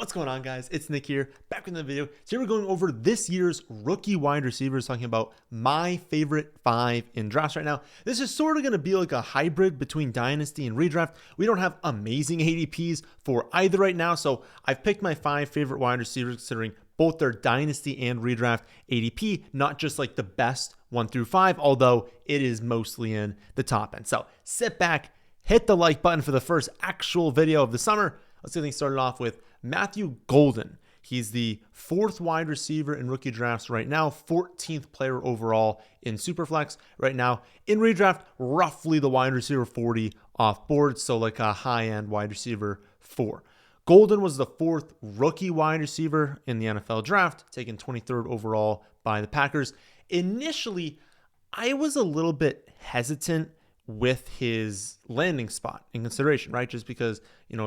What's going on, guys? It's Nick here, back with another video. Today we're going over this year's rookie wide receivers, talking about my favorite 5 in drafts right now. This is sort of going to be like a hybrid between Dynasty and Redraft. We don't have amazing ADPs for either right now, so I've picked my 5 favorite wide receivers considering both their Dynasty and Redraft ADP, not just like the best 1 through 5, although it is mostly in the top end. So sit back, hit the like button for the first actual video of the summer. Let's get things started off with Matthew Golden. He's the 4th wide receiver in rookie drafts right now, 14th player overall in Superflex right now. In Redraft, roughly the wide receiver 40 off board, so like a high-end wide receiver 4. Golden was the 4th rookie wide receiver in the NFL draft, taken 23rd overall by the Packers. Initially, I was a little bit hesitant with his landing spot in consideration, right? Just because,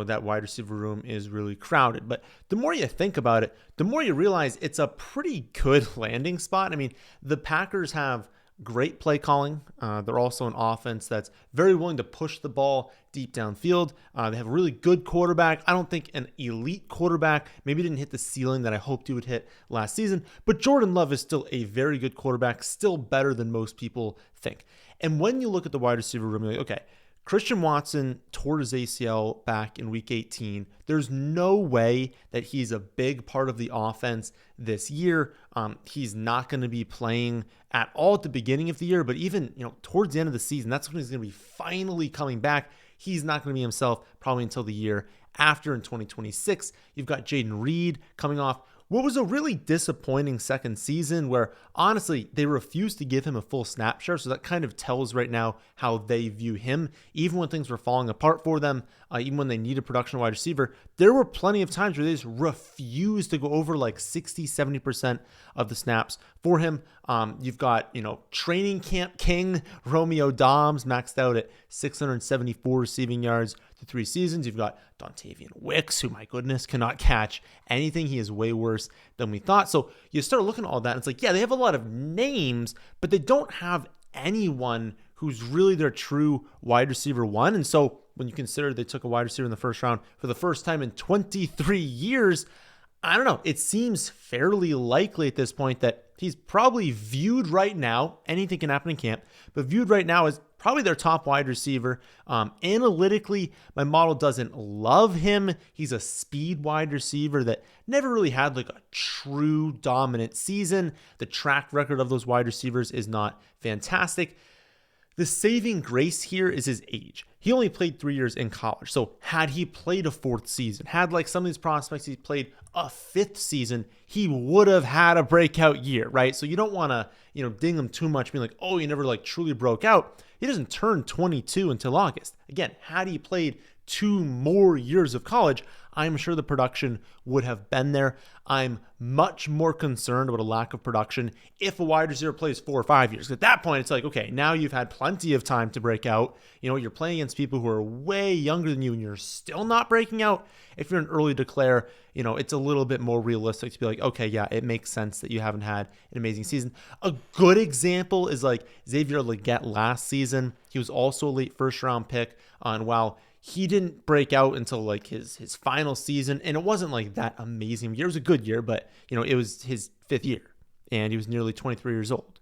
that wide receiver room is really crowded. But the more you think about it, the more you realize it's a pretty good landing spot. I mean, the Packers have great play calling. They're also an offense that's very willing to push the ball deep downfield. They have a really good quarterback. I don't think an elite quarterback, maybe didn't hit the ceiling that I hoped he would hit last season, but Jordan Love is still a very good quarterback, still better than most people think. And when you look at the wide receiver room, you're like, okay, Christian Watson tore his ACL back in week 18. There's no way that he's a big part of the offense this year. He's not going to be playing at all at the beginning of the year, but even, towards the end of the season, that's when he's going to be finally coming back. He's not going to be himself probably until the year after in 2026. You've got Jayden Reed coming off what was a really disappointing second season where, honestly, they refused to give him a full snap share. So that kind of tells right now how they view him. Even when things were falling apart for them, even when they needed production wide receiver, there were plenty of times where they just refused to go over like 60, 70% of the snaps for him. You've got, training camp king Romeo Dobbs maxed out at 674 receiving yards through 3 seasons. You've got Dontavian Wicks, who, my goodness, cannot catch anything. He is way worse than we thought. So you start looking at all that, and it's like, yeah, they have a lot of names, but they don't have anyone who's really their true wide receiver 1. And so when you consider they took a wide receiver in the first round for the first time in 23 years, I don't know. It seems fairly likely at this point that he's probably viewed right now, anything can happen in camp, but viewed right now as probably their top wide receiver. Analytically, my model doesn't love him. He's a speed wide receiver that never really had like a true dominant season. The track record of those wide receivers is not fantastic. The saving grace here is his age. He only played 3 years in college. So had he played a 4th season, had like some of these prospects, he played a 5th season, he would have had a breakout year, right? So you don't want to, ding him too much, being like, oh, he never like truly broke out. He doesn't turn 22 until August. Again, had he played 2 more years of college, I'm sure the production would have been there. I'm much more concerned about a lack of production if a wide receiver plays 4 or 5 years. At that point, it's like, okay, now you've had plenty of time to break out. You're playing against people who are way younger than you and you're still not breaking out. If you're an early declare, it's a little bit more realistic to be like, okay, yeah, it makes sense that you haven't had an amazing season. A good example is like Xavier Legette last season. He was also a late first-round pick. And while he didn't break out until like his final season, and it wasn't like that amazing year. It was a good year, but it was his 5th year, and he was nearly 23 years old.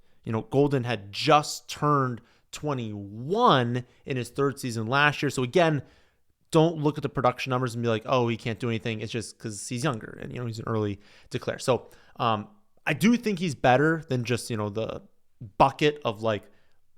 Golden had just turned 21 in his 3rd season last year. So again, don't look at the production numbers and be like, oh, he can't do anything. It's just because he's younger and he's an early declare. So I do think he's better than just the bucket of like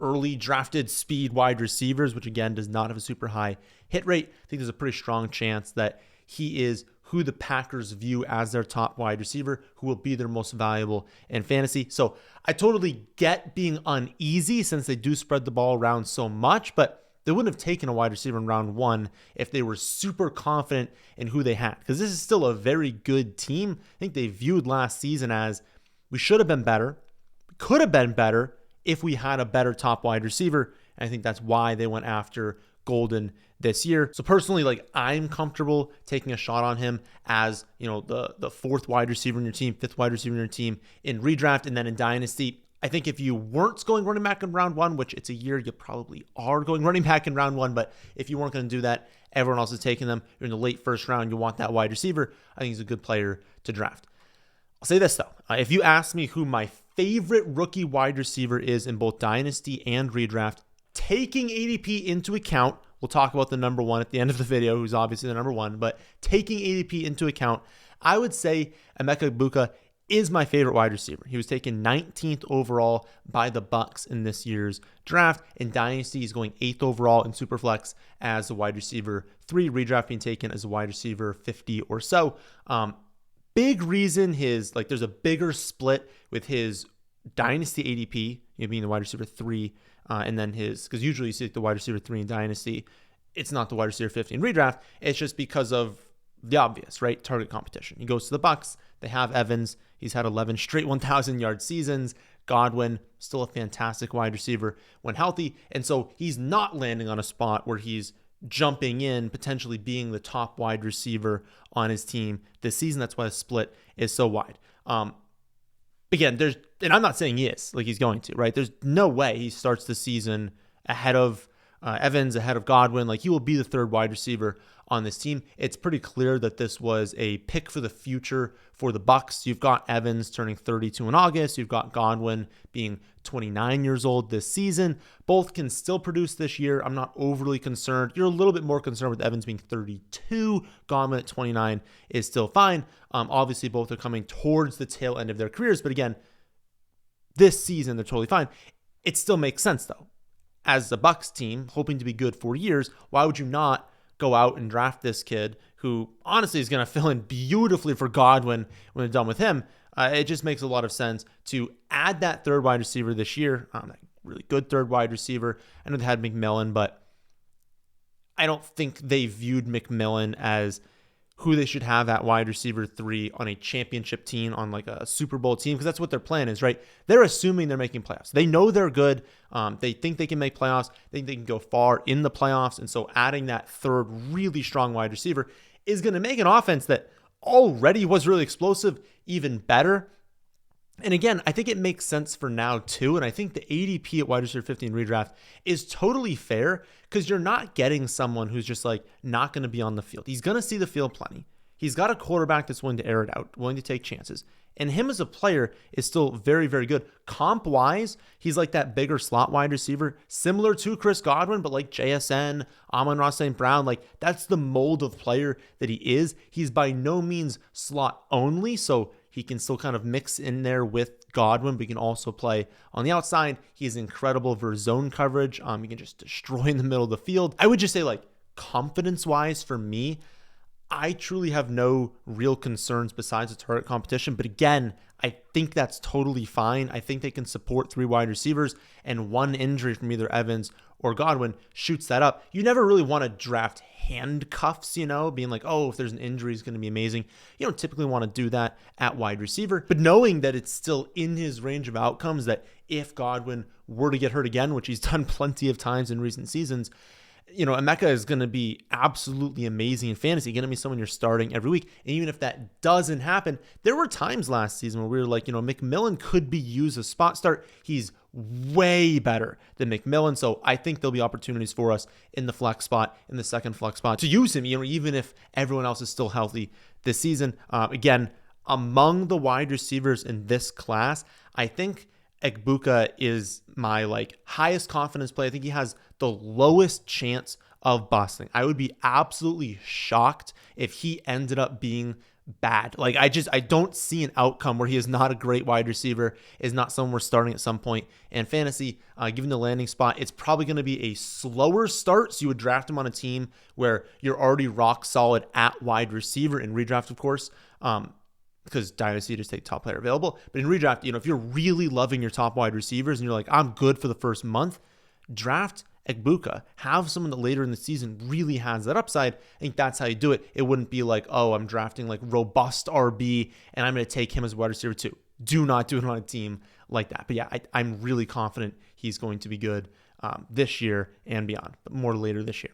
early drafted speed wide receivers, which again does not have a super high hit rate. I think there's a pretty strong chance that he is who the Packers view as their top wide receiver, who will be their most valuable in fantasy. So I totally get being uneasy since they do spread the ball around so much, but they wouldn't have taken a wide receiver in round 1 if they were super confident in who they had, because this is still a very good team. I think they viewed last season as we should have been better, could have been better if we had a better top wide receiver. And I think that's why they went after Golden this year. So personally, like, I'm comfortable taking a shot on him as, the 4th wide receiver in your team, 5th wide receiver in your team in redraft. And then in Dynasty, I think if you weren't going running back in round 1, which it's a year you probably are going running back in round 1, but if you weren't going to do that everyone else is taking them. You're in the late first round. You want that wide receiver. I think he's a good player to draft. I'll say this, though. If you ask me who my favorite rookie wide receiver is in both Dynasty and Redraft, taking ADP into account, we'll talk about the number one at the end of the video, who's obviously the number one, but taking ADP into account, I would say Emeka Egbuka is my favorite wide receiver. He was taken 19th overall by the Bucks in this year's draft. In Dynasty, he's going 8th overall in Superflex as a wide receiver 3, Redraft being taken as a wide receiver 50 or so. Big reason there's a bigger split with his Dynasty ADP, being the wide receiver 3, and then because usually you see the wide receiver 3 in Dynasty, it's not the wide receiver 50 in Redraft. It's just because of the obvious, right? Target competition. He goes to the Bucks. They have Evans. He's had 11 straight 1,000-yard seasons. Godwin, still a fantastic wide receiver when healthy. And so he's not landing on a spot where he's jumping in, potentially being the top wide receiver on his team this season. That's why the split is so wide. Again, and I'm not saying he is, he's going to, right? There's no way he starts the season ahead of Evans, ahead of Godwin. He will be the third wide receiver on this team. It's pretty clear that this was a pick for the future for the Bucks. You've got Evans turning 32 in August. You've got Godwin being 29 years old this season. Both can still produce this year. I'm not overly concerned. You're a little bit more concerned with Evans being 32. Godwin at 29 is still fine. Obviously, both are coming towards the tail end of their careers. But again, this season, they're totally fine. It still makes sense, though. As a Bucks team, hoping to be good for years, why would you not go out and draft this kid who honestly is going to fill in beautifully for Godwin when they're done with him? It just makes a lot of sense to add that third wide receiver this year. That really good third wide receiver. I know they had McMillan, but I don't think they viewed McMillan as who they should have at wide receiver 3 on a championship team, on a Super Bowl team, because that's what their plan is, right? They're assuming they're making playoffs. They know they're good. They think they can make playoffs. They think they can go far in the playoffs. And so adding that third really strong wide receiver is going to make an offense that already was really explosive even better. And again, I think it makes sense for now too. And I think the ADP at wide receiver 50 in Redraft is totally fair because you're not getting someone who's just not going to be on the field. He's going to see the field plenty. He's got a quarterback that's willing to air it out, willing to take chances. And him as a player is still very, very good. Comp-wise, he's that bigger slot wide receiver, similar to Chris Godwin, but JSN, Amon-Ra St. Brown. That's the mold of player that he is. He's by no means slot only, so he can still kind of mix in there with Godwin, but he can also play on the outside. He's incredible for zone coverage. He can just destroy in the middle of the field. I would just say confidence-wise for me, I truly have no real concerns besides the target competition. But again, I think that's totally fine. I think they can support 3 wide receivers, and one injury from either Evans or Godwin shoots that up. You never really want to draft handcuffs, being if there's an injury, it's going to be amazing. You don't typically want to do that at wide receiver, but knowing that it's still in his range of outcomes, that if Godwin were to get hurt again, which he's done plenty of times in recent seasons, Emeka is going to be absolutely amazing in fantasy, going to be someone you're starting every week. And even if that doesn't happen, there were times last season where we were McMillan could be used as spot start. He's way better than McMillan. So I think there'll be opportunities for us in the flex spot, in the second flex spot, to use him, even if everyone else is still healthy this season. Again, among the wide receivers in this class, I think Egbuka is my highest confidence play. I think he has the lowest chance of busting. I would be absolutely shocked if he ended up being bad. I don't see an outcome where he is not a great wide receiver, is not someone we're starting at some point in fantasy. Given the landing spot, it's probably going to be a slower start. So you would draft him on a team where you're already rock solid at wide receiver in Redraft, of course. Because Dynasty just take top player available. But in Redraft, if you're really loving your top wide receivers and you're I'm good for the first month, draft Egbuka. Have someone that later in the season really has that upside. I think that's how you do it. It wouldn't be I'm drafting robust RB and I'm going to take him as wide receiver 2. Do not do it on a team like that. But yeah, I'm really confident he's going to be good this year and beyond, but more later this year.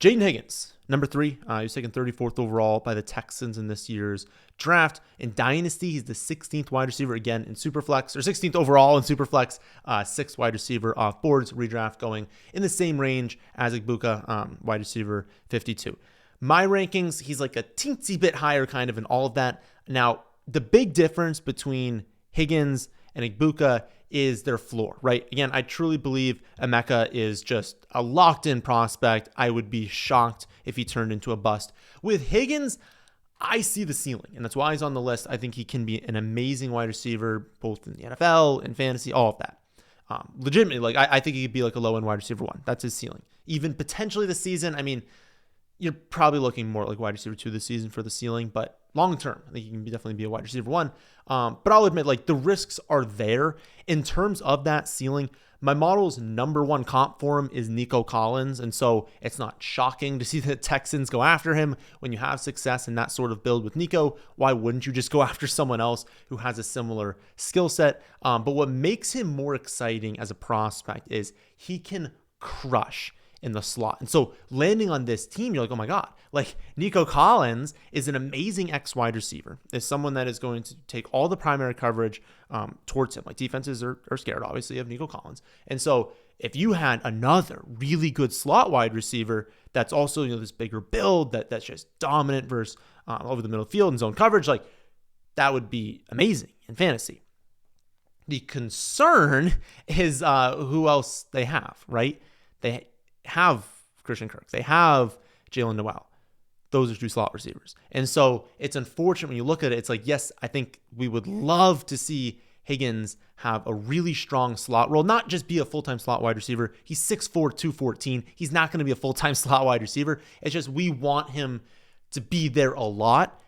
Jayden Higgins, number 3. He was taken 34th overall by the Texans in this year's draft. In Dynasty, he's the 16th wide receiver again in Superflex, or 16th overall in Superflex, 6th wide receiver off boards. Redraft going in the same range as Egbuka, wide receiver 52. My rankings, he's like a teensy bit higher kind of in all of that. Now, the big difference between Higgins and Egbuka is their floor, right? Again, I truly believe Emeka is just a locked-in prospect. I would be shocked if he turned into a bust. With Higgins, I see the ceiling, and that's why he's on the list. I think he can be an amazing wide receiver, both in the NFL and fantasy, all of that. Legitimately, like I think he could be like a low-end wide receiver 1. That's his ceiling. Even potentially this season, I mean, you're probably looking more like wide receiver 2 this season for the ceiling, but long term, I think he can definitely be a wide receiver 1. But I'll admit, like, the risks are there. In terms of that ceiling, my model's number 1 comp for him is Nico Collins, and so it's not shocking to see the Texans go after him when you have success in that sort of build with Nico. Why wouldn't you just go after someone else who has a similar skill set? But what makes him more exciting as a prospect is he can crush in the slot. And so landing on this team, you're like, oh my God, like Nico Collins is an amazing X wide receiver, is someone that is going to take all the primary coverage towards him. Like defenses are scared, obviously, of Nico Collins. And so if you had another really good slot wide receiver that's also, this bigger build that's just dominant versus over the middle field and zone coverage, like that would be amazing in fantasy. The concern is who else they have, right? They have Christian Kirk. They have Jalen Noel. Those are 2 slot receivers. And so it's unfortunate when you look at it. It's like, yes, I think we would love to see Higgins have a really strong slot role, not just be a full-time slot wide receiver. He's 6'4", 214. He's not going to be a full-time slot wide receiver. It's just we want him to be there a lot,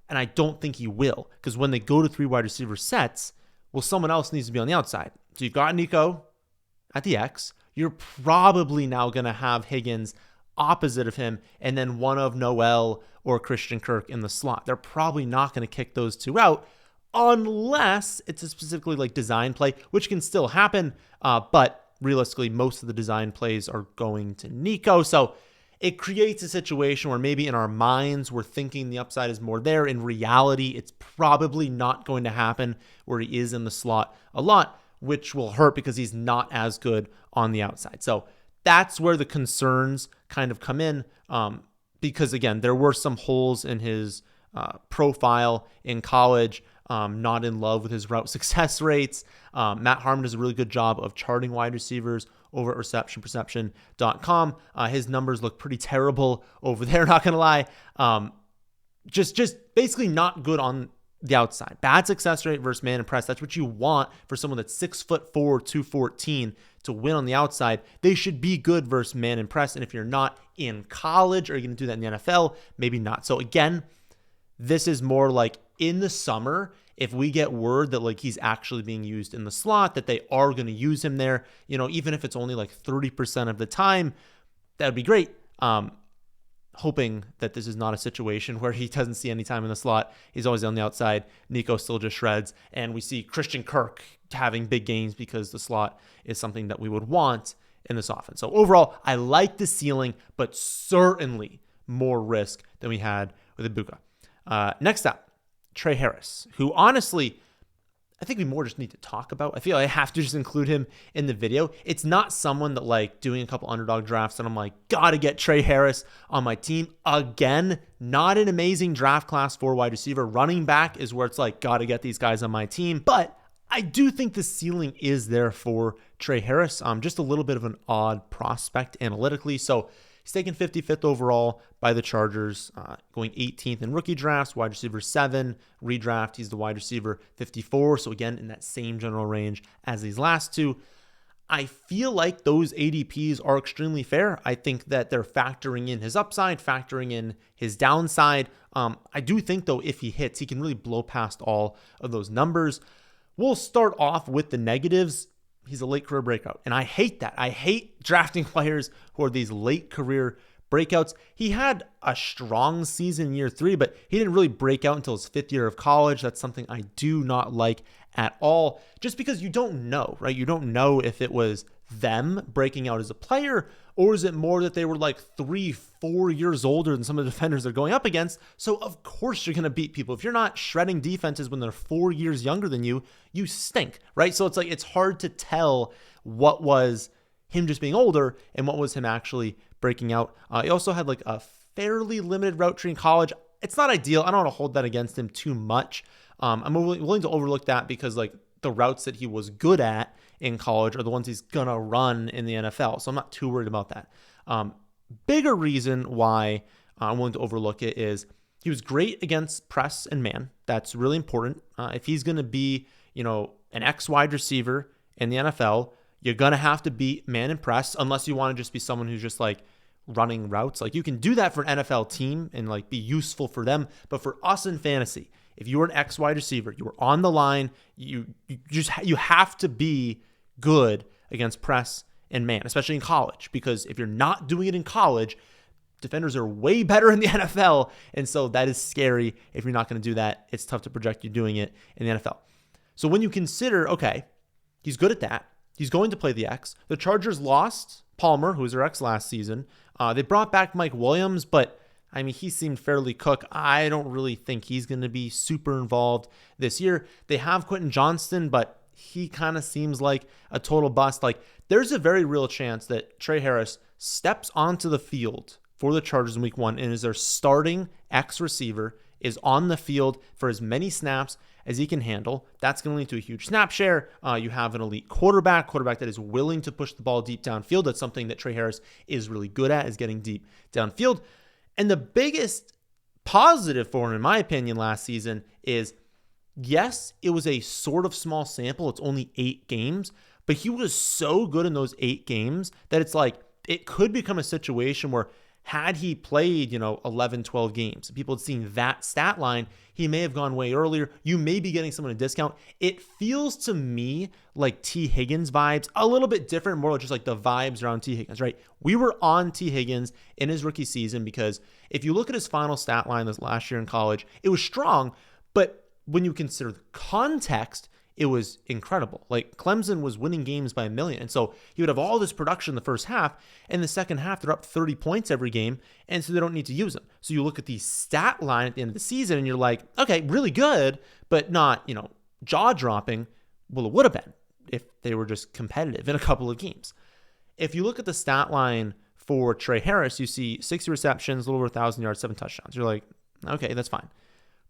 and I don't think he will, because when they go to 3 wide receiver sets, well, someone else needs to be on the outside. So you've got Nico at the X. You're probably now going to have Higgins opposite of him and then one of Noel or Christian Kirk in the slot. They're probably not going to kick those 2 out unless it's a specifically like design play, which can still happen. But realistically, most of the design plays are going to Nico. So it creates a situation where maybe in our minds, we're thinking the upside is more there. In reality, it's probably not going to happen where he is in the slot a lot, which will hurt because he's not as good on the outside. So that's where the concerns kind of come in, because, again, there were some holes in his profile in college, not in love with his route success rates. Matt Harmon does a really good job of charting wide receivers over at receptionperception.com. His numbers look pretty terrible over there, not going to lie. Just basically not good on the outside. Bad success rate versus man and press. That's what you want for someone that's 6'4", 214 to win on the outside. They should be good versus man and press. And if you're not in college, or you're going to do that in the NFL, maybe not. So again, this is more like in the summer, if we get word that like he's actually being used in the slot, that they are going to use him there, even if it's only like 30% of the time, that would be great. Hoping that this is not a situation where he doesn't see any time in the slot. He's always on the outside. Nico still just shreds. And we see Christian Kirk having big gains because the slot is something that we would want in this offense. So overall, I like the ceiling, but certainly more risk than we had with Egbuka. Next up, Tre Harris, who honestly, I think we more just need to talk about. I feel I have to just include him in the video. It's not someone that like doing a couple underdog drafts and I'm like, gotta get Tre Harris on my team. Again, not an amazing draft class for wide receiver. Running back is where it's like, gotta get these guys on my team. But I do think the ceiling is there for Tre Harris. Just a little bit of an odd prospect analytically. So he's taken 55th overall by the Chargers, going 18th in rookie drafts, wide receiver 7, redraft. He's the wide receiver 54. So again, in that same general range as these last 2. I feel like those ADPs are extremely fair. I think that they're factoring in his upside, factoring in his downside. I do think, though, if he hits, he can really blow past all of those numbers. We'll start off with the negatives. He's a late career breakout, and I hate that. I hate drafting players who are these late career breakouts. He had a strong season in year 3, but he didn't really break out until his 5th year of college. That's something I do not like at all, just because you don't know, right? You don't know if it was them breaking out as a player, or is it more that they were like 3-4 years older than some of the defenders they're going up against? So of course you're going to beat people. If you're not shredding defenses when they're 4 years younger than you, you stink, right? So it's like, it's hard to tell what was him just being older and what was him actually breaking out. He also had like a fairly limited route tree in college. It's not ideal. I don't want to hold that against him too much. I'm willing to overlook that because like the routes that he was good at in college are the ones he's going to run in the NFL. So I'm not too worried about that. Bigger reason why I'm willing to overlook it is he was great against press and man. That's really important. If he's going to be, an X wide receiver in the NFL, you're going to have to beat man and press unless you want to just be someone who's just like running routes. Like you can do that for an NFL team and like be useful for them. But for us in fantasy, if you were an X wide receiver, you were on the line, you have to be good against press and man, especially in college, because if you're not doing it in college, defenders are way better in the NFL. And so that is scary. If you're not going to do that, it's tough to project you doing it in the NFL. So when you consider, okay, he's good at that. He's going to play the X. The Chargers lost Palmer, who was their X last season. They brought back Mike Williams, but I mean, he seemed fairly cooked. I don't really think he's going to be super involved this year. They have Quentin Johnston, but he kind of seems like a total bust. Like, there's a very real chance that Tre Harris steps onto the field for the Chargers in week 1 and is their starting X receiver, is on the field for as many snaps as he can handle. That's going to lead to a huge snap share. You have an elite quarterback that is willing to push the ball deep downfield. That's something that Tre Harris is really good at, is getting deep downfield. And the biggest positive for him, in my opinion, last season is, yes, it was a sort of small sample. It's only 8 games, but he was so good in those 8 games that it's like it could become a situation where had he played, 11, 12 games, people had seen that stat line, he may have gone way earlier. You may be getting someone a discount. It feels to me like T. Higgins vibes, a little bit different, more just like the vibes around T. Higgins, right? We were on T. Higgins in his rookie season because if you look at his final stat line this last year in college, it was strong, but when you consider the context, it was incredible. Like Clemson was winning games by 1 million. And so he would have all this production in the first half, and the second half, they're up 30 points every game. And so they don't need to use him. So you look at the stat line at the end of the season and you're like, okay, really good, but not, jaw dropping. Well, it would have been if they were just competitive in a couple of games. If you look at the stat line for Tre Harris, you see 60 receptions, a little over 1,000 yards, 7 touchdowns. You're like, okay, that's fine.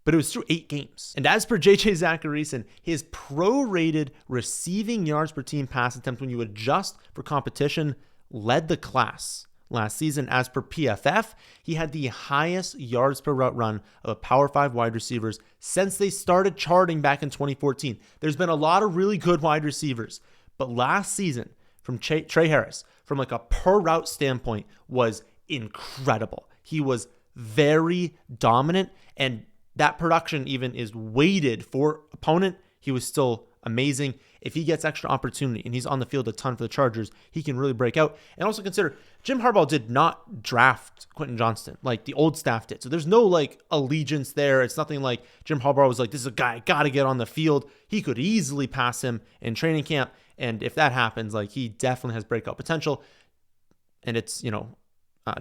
But it was through 8 games. And as per JJ Zachariason, his prorated receiving yards per team pass attempt when you adjust for competition led the class last season. As per PFF, he had the highest yards per route run of Power 5 wide receivers since they started charting back in 2014. There's been a lot of really good wide receivers, but last season from Tre Harris, from like a per route standpoint, was incredible. He was very dominant, and that production even is weighted for opponent. He was still amazing. If he gets extra opportunity and he's on the field a ton for the Chargers, he can really break out. And also consider, Jim Harbaugh did not draft Quentin Johnston like the old staff did. So there's no like allegiance there. It's nothing like Jim Harbaugh was like, this is a guy I got to get on the field. He could easily pass him in training camp. And if that happens, like he definitely has breakout potential. And it's,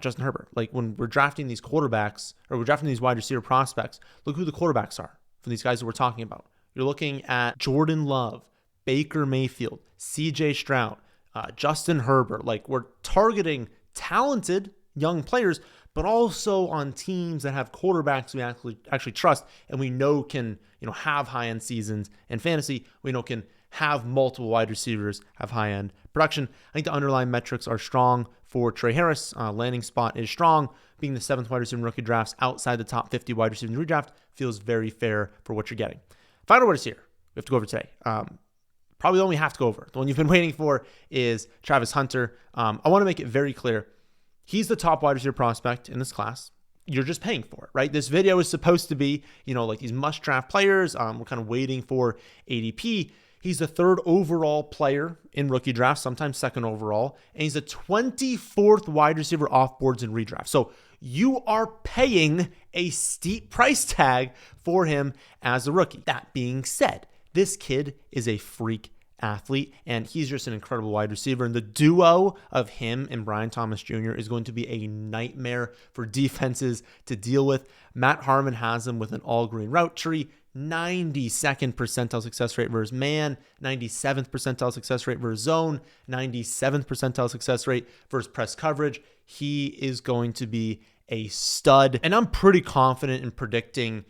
Justin Herbert. Like when we're drafting these quarterbacks or we're drafting these wide receiver prospects, look who the quarterbacks are for these guys that we're talking about. You're looking at Jordan Love, Baker Mayfield, CJ Stroud, Justin Herbert. Like we're targeting talented young players, but also on teams that have quarterbacks we actually trust and we know can, have high-end seasons in fantasy. We know can have multiple wide receivers, have high-end production. I think the underlying metrics are strong for Tre Harris. Landing spot is strong. Being the 7th wide receiver in rookie drafts outside the top 50 wide receiver in redraft feels very fair for what you're getting. Final word is here. We have to go over today. Probably the one we have to go over. The one you've been waiting for is Travis Hunter. I want to make it very clear. He's the top wide receiver prospect in this class. You're just paying for it, right? This video is supposed to be, like these must-draft players. We're kind of waiting for ADP. He's the 3rd overall player in rookie drafts, sometimes 2nd overall, and he's the 24th wide receiver off boards in redraft. So you are paying a steep price tag for him as a rookie. That being said, this kid is a freak athlete, and he's just an incredible wide receiver. And the duo of him and Brian Thomas Jr. is going to be a nightmare for defenses to deal with. Matt Harmon has him with an all-green route tree, 92nd percentile success rate versus man, 97th percentile success rate versus zone, 97th percentile success rate versus press coverage. He is going to be a stud, and I'm pretty confident in predicting,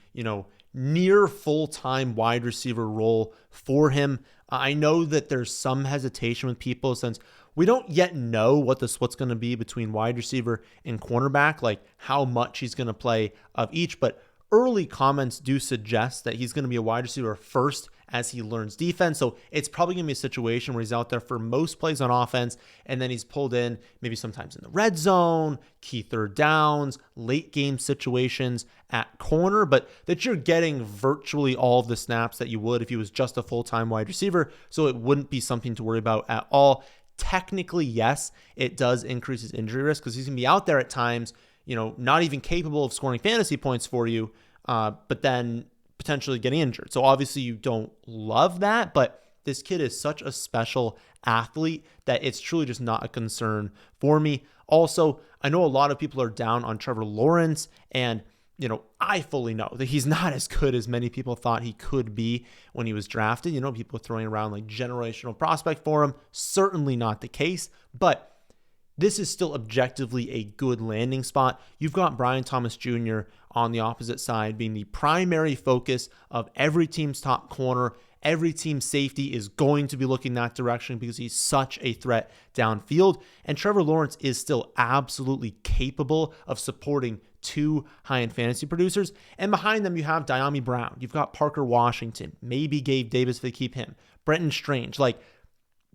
near full-time wide receiver role for him. I know that there's some hesitation with people since we don't yet know what the split's going to be between wide receiver and cornerback, like how much he's going to play of each, but early comments do suggest that he's going to be a wide receiver first as he learns defense. So it's probably going to be a situation where he's out there for most plays on offense, and then he's pulled in maybe sometimes in the red zone, key third downs, late game situations at corner, but that you're getting virtually all of the snaps that you would if he was just a full-time wide receiver. So it wouldn't be something to worry about at all. Technically, yes, it does increase his injury risk because he's going to be out there at times, not even capable of scoring fantasy points for you, but then potentially getting injured. So obviously you don't love that, but this kid is such a special athlete that it's truly just not a concern for me. Also, I know a lot of people are down on Trevor Lawrence, and I fully know that he's not as good as many people thought he could be when he was drafted. People throwing around like generational prospect for him. Certainly not the case, but this is still objectively a good landing spot. You've got Brian Thomas Jr. on the opposite side being the primary focus of every team's top corner. Every team's safety is going to be looking that direction because he's such a threat downfield. And Trevor Lawrence is still absolutely capable of supporting two high-end fantasy producers. And behind them, you have Diami Brown. You've got Parker Washington, maybe Gabe Davis if they keep him, Brenton Strange.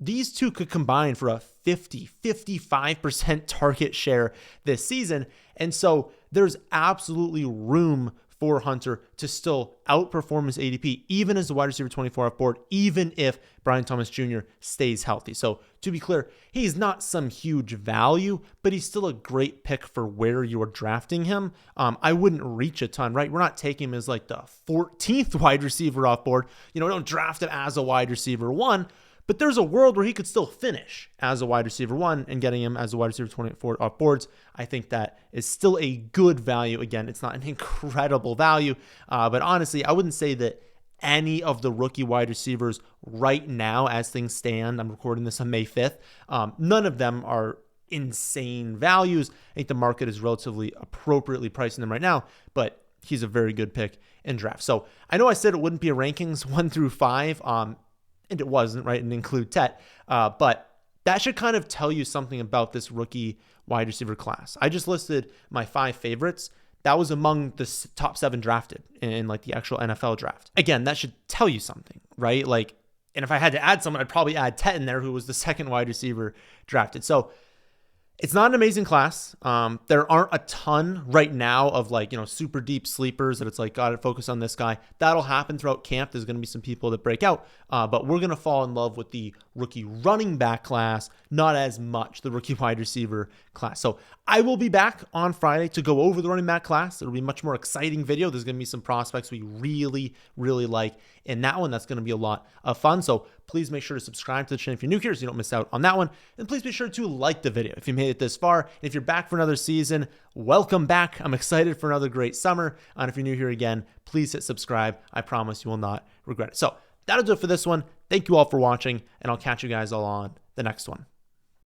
These two could combine for a 55% target share this season. And so there's absolutely room for Hunter to still outperform his ADP, even as the wide receiver 24 off board, even if Brian Thomas Jr. stays healthy. So to be clear, he's not some huge value, but he's still a great pick for where you're drafting him. I wouldn't reach a ton, right? We're not taking him as like the 14th wide receiver off board. Don't draft him as a wide receiver 1. But there's a world where he could still finish as a wide receiver 1, and getting him as a wide receiver 24 off boards, I think that is still a good value. Again, it's not an incredible value, but honestly, I wouldn't say that any of the rookie wide receivers right now, as things stand, I'm recording this on May 5th, none of them are insane values. I think the market is relatively appropriately pricing them right now, but he's a very good pick in draft. So I know I said it wouldn't be a rankings 1 through 5, and it wasn't, right, and include Tet, but that should kind of tell you something about this rookie wide receiver class. I just listed my 5 favorites. That was among the top 7 drafted in like the actual NFL draft. Again, that should tell you something, right? And if I had to add someone, I'd probably add Tet in there, who was the 2nd wide receiver drafted. So it's not an amazing class. There aren't a ton right now of super deep sleepers that it's like, got to focus on this guy. That'll happen throughout camp. There's going to be some people that break out, but we're going to fall in love with the rookie running back class, not as much the rookie wide receiver class. So I will be back on Friday to go over the running back class. It'll be a much more exciting video. There's going to be some prospects we really, really like in that one. That's going to be a lot of fun. So please make sure to subscribe to the channel if you're new here so you don't miss out on that one. And please be sure to like the video if you made it this far. And if you're back for another season, welcome back. I'm excited for another great summer. And if you're new here again, please hit subscribe. I promise you will not regret it. So that'll do it for this one. Thank you all for watching, and I'll catch you guys all on the next one.